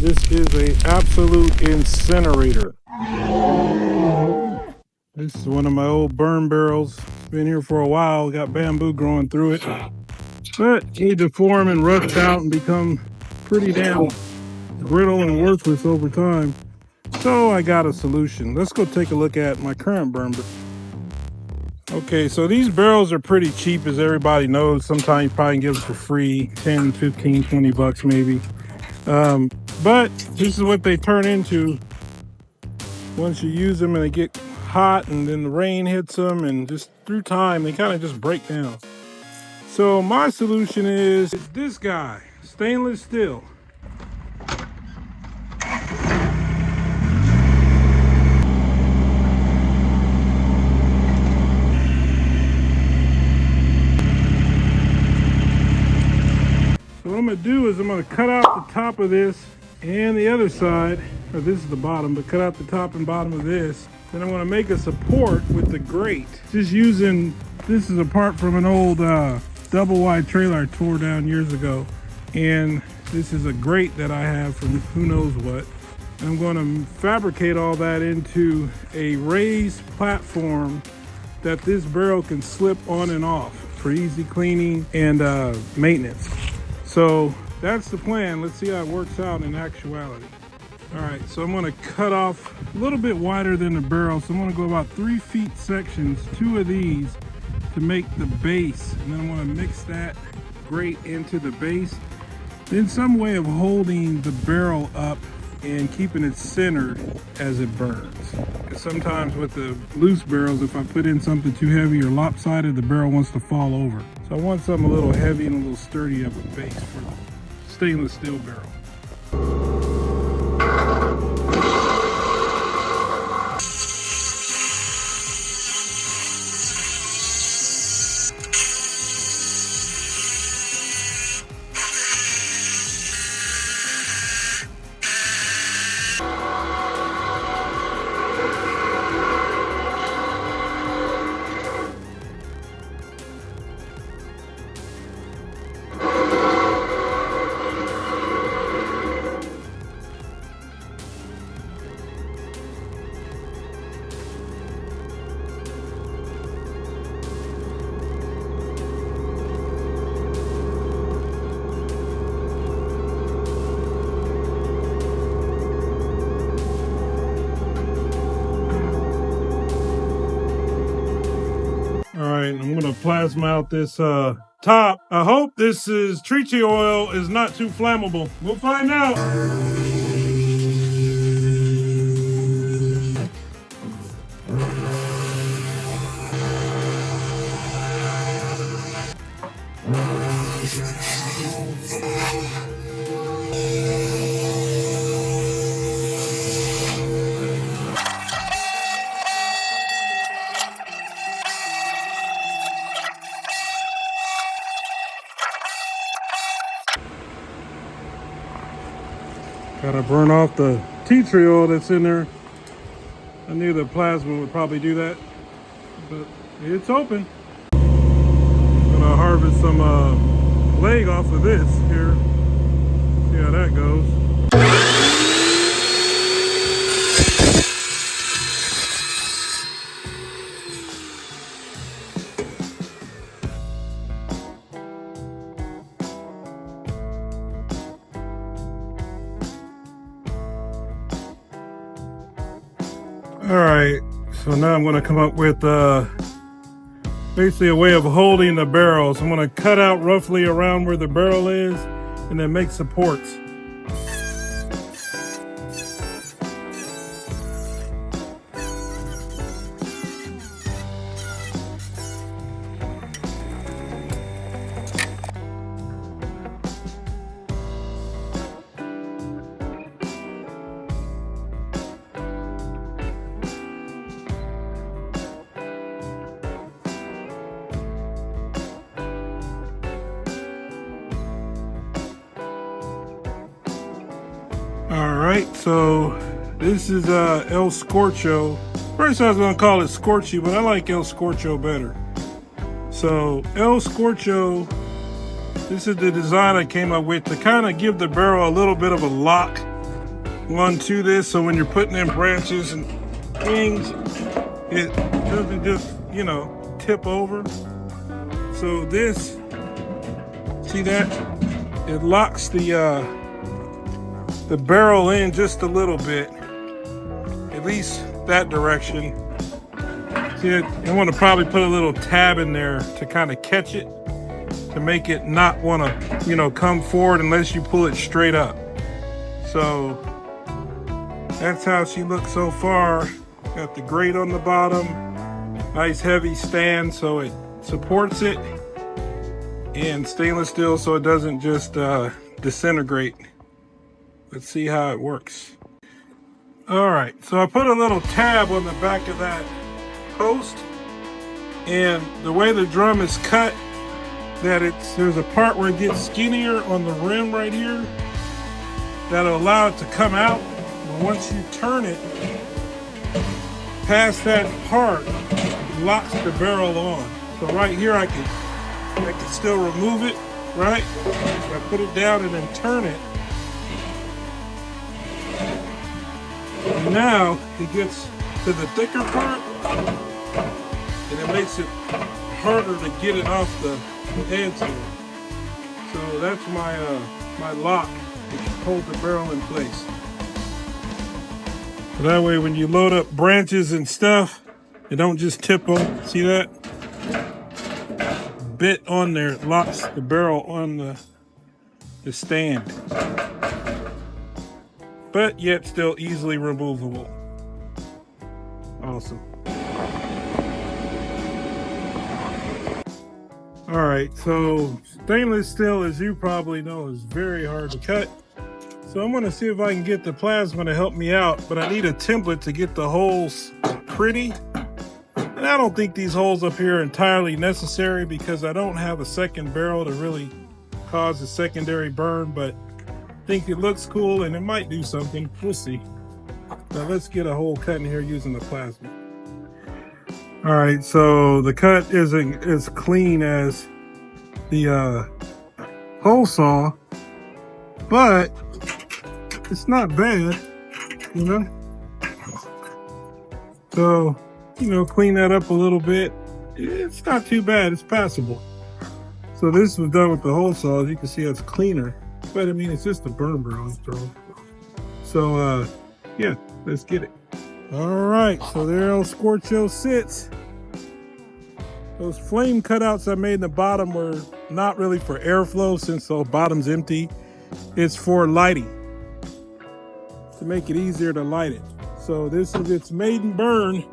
This is a absolute incinerator. This is one of my old burn barrels. Been here for a while, got bamboo growing through it. But it deform and rust out and become pretty damn brittle and worthless over time. So I got a solution. Let's go take a look at my current burn barrel. Okay, so these barrels are pretty cheap, as everybody knows. Sometimes you probably can get them for free, 10, 15, 20 bucks maybe. But this is what they turn into once you use them and they get hot and then the rain hits them, and just through time they kind of just break down. So my solution is this guy, stainless steel. So what I'm going to do is I'm going to cut out the top of this and the other side, or this is the bottom, but cut out the top and bottom of this. Then I'm going to make a support with the grate. Just using, this is a part from an old double wide trailer I tore down years ago. And this is a grate that I have from who knows what. And I'm going to fabricate all that into a raised platform that this barrel can slip on and off for easy cleaning and maintenance. So that's the plan. Let's see how it works out in actuality. All right, so I'm gonna cut off a little bit wider than the barrel. So I'm gonna go about 3 feet sections, 2 of these to make the base. And then I'm gonna mix that grate into the base. Then some way of holding the barrel up and keeping it centered as it burns. Because sometimes with the loose barrels, if I put in something too heavy or lopsided, the barrel wants to fall over. So I want something a little heavy and a little sturdy of a base for the stainless steel barrel. I'm gonna plasma out this top. I hope this is tree oil is not too flammable. We'll find out. Gotta burn off the tea tree oil that's in there. I knew the plasma would probably do that, but it's open. I'm gonna harvest some leg off of this here. See how that goes. All right, so now I'm going to come up with basically a way of holding the barrel. So I'm going to cut out roughly around where the barrel is and then make supports. All right, so this is El Scorcho. First I was gonna call it Scorchy, but I like El Scorcho better. So El Scorcho, this is the design I came up with to kind of give the barrel a little bit of a lock onto this, so when you're putting in branches and things, it doesn't just, you know, tip over. So this, see that? It locks the barrel in just a little bit, at least that direction. See, I want to probably put a little tab in there to kind of catch it, to make it not want to, you know, come forward unless you pull it straight up. So that's how she looks so far. Got the grate on the bottom, nice heavy stand so it supports it, and stainless steel so it doesn't just disintegrate. Let's see how it works. All right, so I put a little tab on the back of that post, and the way the drum is cut, that there's a part where it gets skinnier on the rim right here that'll allow it to come out. But once you turn it past that part, it locks the barrel on. So right here I can still remove it, right? If I put it down and then turn it, and now it gets to the thicker part, and it makes it harder to get it off the edge there. So that's my lock, which holds the barrel in place. So that way when you load up branches and stuff, it don't just tip them. See that? Bit on there, it locks the barrel on the stand. But yet still easily removable. Awesome. All right, so stainless steel, as you probably know, is very hard to cut. So I'm gonna see if I can get the plasma to help me out, but I need a template to get the holes pretty. And I don't think these holes up here are entirely necessary because I don't have a second barrel to really cause a secondary burn, but I think it looks cool and it might do something. We'll see. Now let's get a hole cut in here using the plasma. All right, so the cut isn't as clean as the hole saw, but it's not bad, you know? So, you know, clean that up a little bit. It's not too bad, it's passable. So this was done with the hole saw. As you can see, it's cleaner, but I mean, it's just a burn barrel. So, yeah, let's get it. All right, so there El Scorcho sits. Those flame cutouts I made in the bottom were not really for airflow since the bottom's empty. It's for lighting, to make it easier to light it. So this is its maiden burn.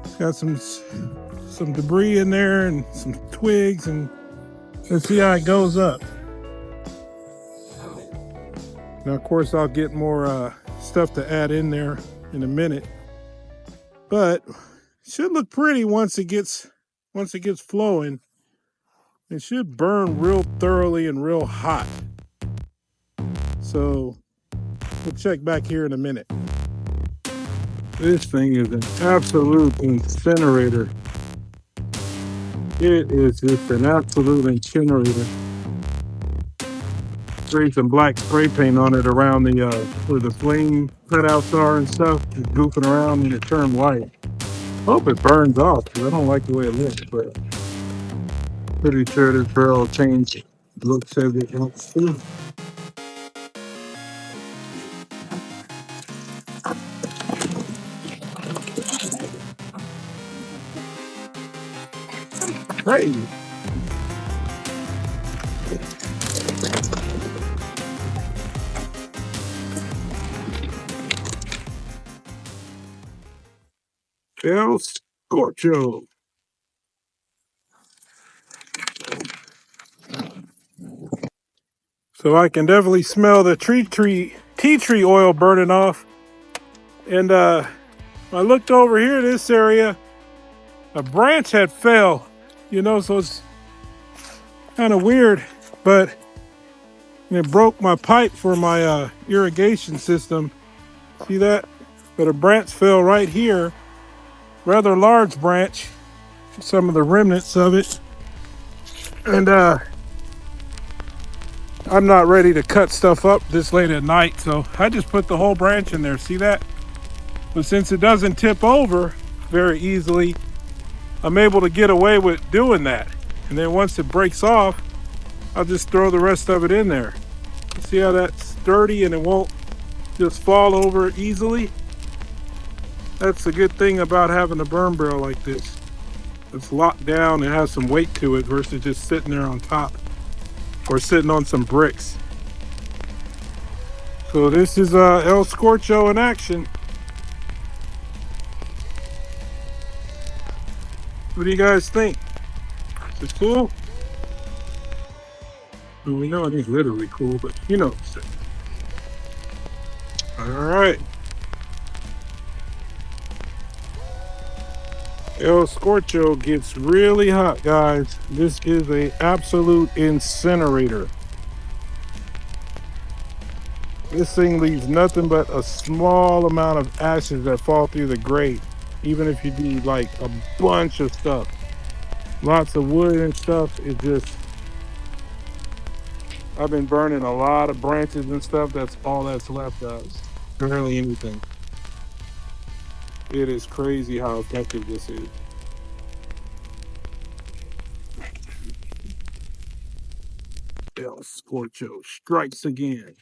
It's got some debris in there and some twigs, and let's see how it goes up. Now, of course, I'll get more stuff to add in there in a minute, but it should look pretty once it gets flowing. It should burn real thoroughly and real hot. So we'll check back here in a minute. This thing is an absolute incinerator. It is just an absolute incinerator. Spray some black spray paint on it around the where the flame cutouts are and stuff. Just goofing around and it turned white. Hope it burns off because I don't like the way it looks, but pretty sure this barrel will change looks as it wants to. Crazy. El Scorcho. So I can definitely smell the tea tree oil burning off. And I looked over here, this area, a branch had fell, you know, so it's kind of weird, but it broke my pipe for my irrigation system. See that? But a branch fell right here, rather large branch, some of the remnants of it. And I'm not ready to cut stuff up this late at night, so I just put the whole branch in there. See that? But since it doesn't tip over very easily, I'm able to get away with doing that. And then once it breaks off, I'll just throw the rest of it in there. See how that's sturdy and it won't just fall over easily? That's the good thing about having a burn barrel like this. It's locked down and has some weight to it versus just sitting there on top or sitting on some bricks. So this is El Scorcho in action. What do you guys think? Is it cool? Well, we know it ain't literally cool, but you know. All right. El Scorcho gets really hot, guys. This is an absolute incinerator. This thing leaves nothing but a small amount of ashes that fall through the grate, even if you do like a bunch of stuff. Lots of wood and stuff. It just, I've been burning a lot of branches and stuff. That's all that's left, guys. Barely anything. It is crazy how effective this is. El Scorcho strikes again.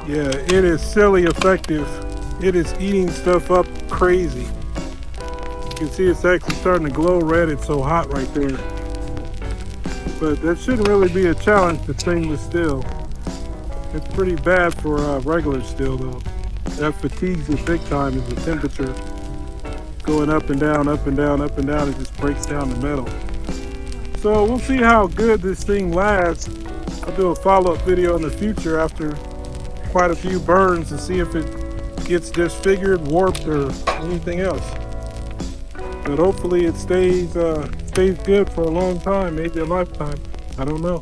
Yeah, it is silly effective. It is eating stuff up crazy. You can see it's actually starting to glow red. It's so hot right there. But that shouldn't really be a challenge to stainless steel. It's pretty bad for regular steel though. That fatigues it big time is the temperature going up and down, up and down, up and down. It just breaks down the metal. So we'll see how good this thing lasts. I'll do a follow-up video in the future after quite a few burns to see if it gets disfigured, warped, or anything else. But hopefully it stays good for a long time, maybe a lifetime. I don't know.